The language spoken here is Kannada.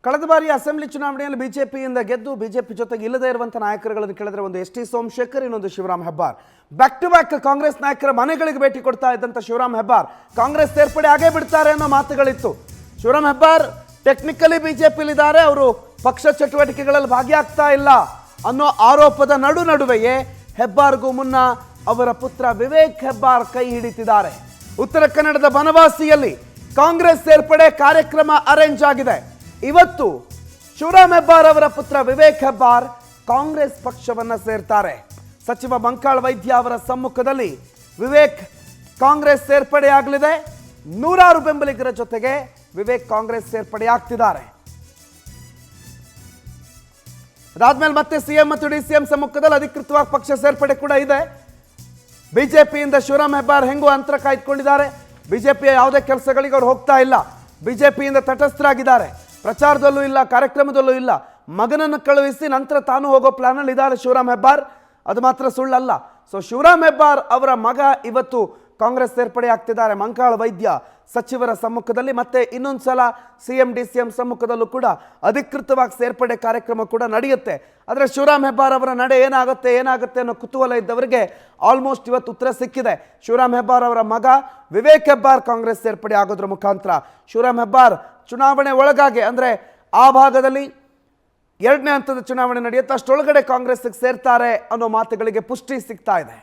ಕಳೆದ ಬಾರಿ ಅಸೆಂಬ್ಲಿ ಚುನಾವಣೆಯಲ್ಲಿ ಬಿಜೆಪಿಯಿಂದ ಗೆದ್ದು ಬಿಜೆಪಿ ಜೊತೆಗೆ ಇಲ್ಲದೇ ಇರುವಂಥ ನಾಯಕರುಗಳನ್ನು ಕೇಳಿದ್ರೆ ಒಂದು ಎಸ್ ಟಿ ಸೋಮಶೇಖರ್, ಇನ್ನೊಂದು Shivaram Hebbar. Back to back Congress ನಾಯಕರ ಮನೆಗಳಿಗೆ ಭೇಟಿ ಕೊಡ್ತಾ ಇದ್ದಂಥ ಶಿವರಾಮ್ ಹೆಬ್ಬಾರ್ ಕಾಂಗ್ರೆಸ್ ಸೇರ್ಪಡೆ ಆಗೇ ಬಿಡ್ತಾರೆ ಅನ್ನೋ ಮಾತುಗಳಿತ್ತು. ಶಿವರಾಮ್ ಹೆಬ್ಬಾರ್ ಟೆಕ್ನಿಕಲಿ ಬಿಜೆಪಿಲಿದ್ದಾರೆ, ಅವರು ಪಕ್ಷ ಚಟುವಟಿಕೆಗಳಲ್ಲಿ ಭಾಗಿಯಾಗ್ತಾ ಇಲ್ಲ ಅನ್ನೋ ಆರೋಪದ ನಡುವೆಯೇ ಹೆಬ್ಬಾರ್ಗೂ ಮುನ್ನ ಅವರ ಪುತ್ರ ವಿವೇಕ್ ಹೆಬ್ಬಾರ್ ಕೈ ಹಿಡಿತಿದ್ದಾರೆ. ಉತ್ತರ ಕನ್ನಡದ ಬನವಾಸಿಯಲ್ಲಿ ಕಾಂಗ್ರೆಸ್ ಸೇರ್ಪಡೆ ಕಾರ್ಯಕ್ರಮ ಅರೇಂಜ್ ಆಗಿದೆ. ಇವತ್ತು ಶಿವರಾಮ್ ಹೆಬ್ಬಾರ್ ಅವರ ಪುತ್ರ ವಿವೇಕ್ ಹೆಬ್ಬಾರ್ ಕಾಂಗ್ರೆಸ್ ಪಕ್ಷವನ್ನ ಸೇರ್ತಾರೆ. ಸಚಿವ ಮಂಕಾಳ ವೈದ್ಯ ಅವರ ಸಮ್ಮುಖದಲ್ಲಿ ವಿವೇಕ್ ಕಾಂಗ್ರೆಸ್ ಸೇರ್ಪಡೆಯಾಗಲಿದೆ. ನೂರಾರು ಬೆಂಬಲಿಗರ ಜೊತೆಗೆ ವಿವೇಕ್ ಕಾಂಗ್ರೆಸ್ ಸೇರ್ಪಡೆಯಾಗ್ತಿದ್ದಾರೆ. ಅದಾದ್ಮೇಲೆ ಮತ್ತೆ ಸಿಎಂ ಮತ್ತು ಡಿಸಿಎಂ ಸಮ್ಮುಖದಲ್ಲಿ ಅಧಿಕೃತವಾಗಿ ಪಕ್ಷ ಸೇರ್ಪಡೆ ಕೂಡ ಇದೆ. ಬಿಜೆಪಿಯಿಂದ ಶಿವರಾಮ್ ಹೆಬ್ಬಾರ್ ಹೆಂಗೂ ಅಂತರ ಕಾಯ್ದುಕೊಂಡಿದ್ದಾರೆ. ಬಿಜೆಪಿಯ ಯಾವುದೇ ಕೆಲಸಗಳಿಗೆ ಅವ್ರು ಹೋಗ್ತಾ ಇಲ್ಲ. ಬಿಜೆಪಿಯಿಂದ ತಟಸ್ಥರಾಗಿದ್ದಾರೆ. ಪ್ರಚಾರದಲ್ಲೂ ಇಲ್ಲ, ಕಾರ್ಯಕ್ರಮದಲ್ಲೂ ಇಲ್ಲ. ಮಗನನ್ನು ಕಳುಹಿಸಿ ನಂತರ ತಾನು ಹೋಗೋ ಪ್ಲಾನಲ್ಲಿ ಇದ್ದಾರೆ ಶಿವರಾಮ್ ಹೆಬ್ಬಾರ್. ಅದು ಮಾತ್ರ ಸುಳ್ಳಲ್ಲ. ಸೊ ಶಿವರಾಮ್ ಹೆಬ್ಬಾರ್ ಅವರ ಮಗ ಇವತ್ತು ಕಾಂಗ್ರೆಸ್ ಸೇರ್ಪಡೆ ಆಗ್ತಿದ್ದಾರೆ. ಮಂಕಾಳ ವೈದ್ಯ ಸಚಿವರ ಸಮ್ಮುಖದಲ್ಲಿ ಮತ್ತೆ ಇನ್ನೊಂದು ಸಲ ಸಿಎಂ ಡಿಸಿಎಂ ಸಮ್ಮುಖದಲ್ಲೂ ಕೂಡ ಅಧಿಕೃತವಾಗಿ ಸೇರ್ಪಡೆ ಕಾರ್ಯಕ್ರಮ ಕೂಡ ನಡೆಯುತ್ತೆ. ಆದರೆ ಶಿವರಾಮ್ ಹೆಬ್ಬಾರ್ ಅವರ ನಡೆ ಏನಾಗುತ್ತೆ ಅನ್ನೋ ಕುತೂಹಲ ಇದ್ದವರಿಗೆ ಆಲ್ಮೋಸ್ಟ್ ಇವತ್ತು ಉತ್ತರ ಸಿಕ್ಕಿದೆ. ಶಿವರಾಮ್ ಹೆಬ್ಬಾರ್ ಅವರ ಮಗ ವಿವೇಕ್ ಹೆಬ್ಬಾರ್ ಕಾಂಗ್ರೆಸ್ ಸೇರ್ಪಡೆ ಆಗೋದ್ರ ಮುಖಾಂತರ ಶಿವರಾಮ್ ಹೆಬ್ಬಾರ್ ಚುನಾವಣೆ ಒಳಗಾಗಿ ಅಂದರೆ ಆ ಭಾಗದಲ್ಲಿ 2ನೇ ಹಂತದ ಚುನಾವಣೆ ನಡೆಯುತ್ತೆ, ಅಷ್ಟೊಳಗಡೆ ಕಾಂಗ್ರೆಸ್ಗೆ ಸೇರ್ತಾರೆ ಅನ್ನೋ ಮಾತುಗಳಿಗೆ ಪುಷ್ಟಿ ಸಿಗ್ತಾ ಇದೆ.